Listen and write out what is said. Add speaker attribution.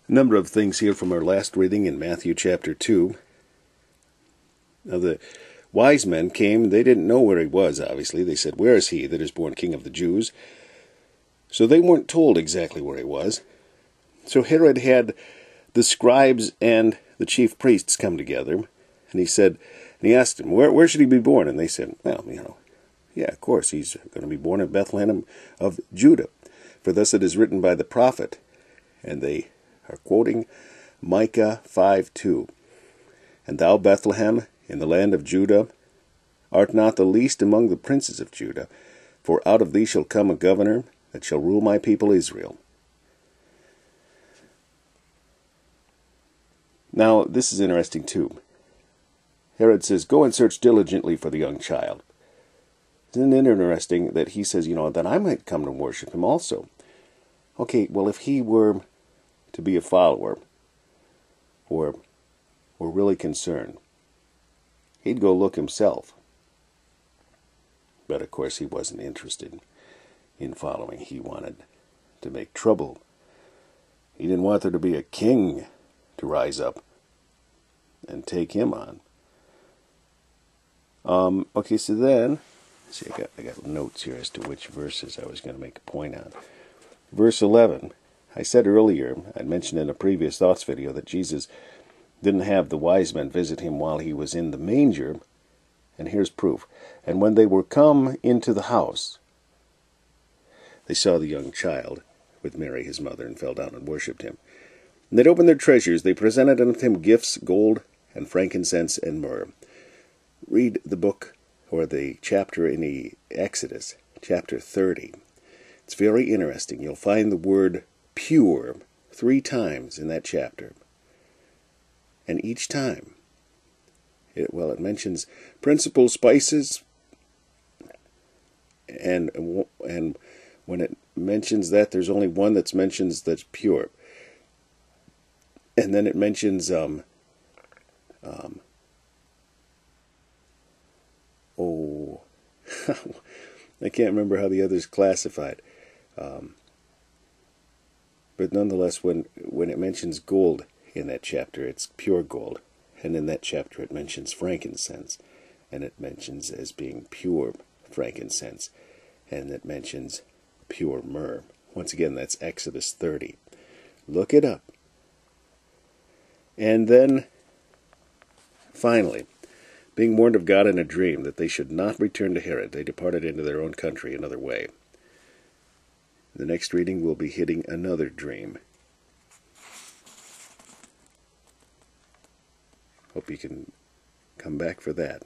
Speaker 1: A number of things here from our last reading in Matthew chapter 2. Now the wise men came. They didn't know where he was, obviously. They said, "Where is he that is born King of the Jews?" So they weren't told exactly where he was. So Herod had the scribes and the chief priests come together, and he asked them, where should he be born? And they said, well, yeah, of course, he's going to be born in Bethlehem of Judah. For thus it is written by the prophet. And they are quoting Micah 5:2. And thou, Bethlehem, in the land of Judah, art not the least among the princes of Judah, for out of thee shall come a governor that shall rule my people Israel. Now, this is interesting too. Herod says, go and search diligently for the young child. Isn't it interesting that he says, that I might come to worship him also? Okay, well, if he were to be a follower, or really concerned, he'd go look himself. But, of course, he wasn't interested in following. He wanted to make trouble. He didn't want there to be a king to rise up and take him on. Okay, so then, see, I got notes here as to which verses I was going to make a point on. Verse 11, I said earlier, I'd mentioned in a previous thoughts video that Jesus didn't have the wise men visit him while he was in the manger, and here's proof. And when they were come into the house, they saw the young child with Mary his mother, and fell down and worshipped him. And they'd opened their treasures. They presented unto him gifts, gold, and frankincense, and myrrh. Read the book, or the chapter in the Exodus, chapter 30. It's very interesting. You'll find the word pure 3 times in that chapter. And each time, it mentions principal spices, and when it mentions that, there's only one that mentions that's pure. And then it mentions I can't remember how the others classified. But nonetheless, when it mentions gold in that chapter, it's pure gold. And in that chapter it mentions frankincense. And it mentions as being pure frankincense. And it mentions pure myrrh. Once again, that's Exodus 30. Look it up. And then, finally, being warned of God in a dream that they should not return to Herod, they departed into their own country another way. The next reading will be hitting another dream. Hope you can come back for that.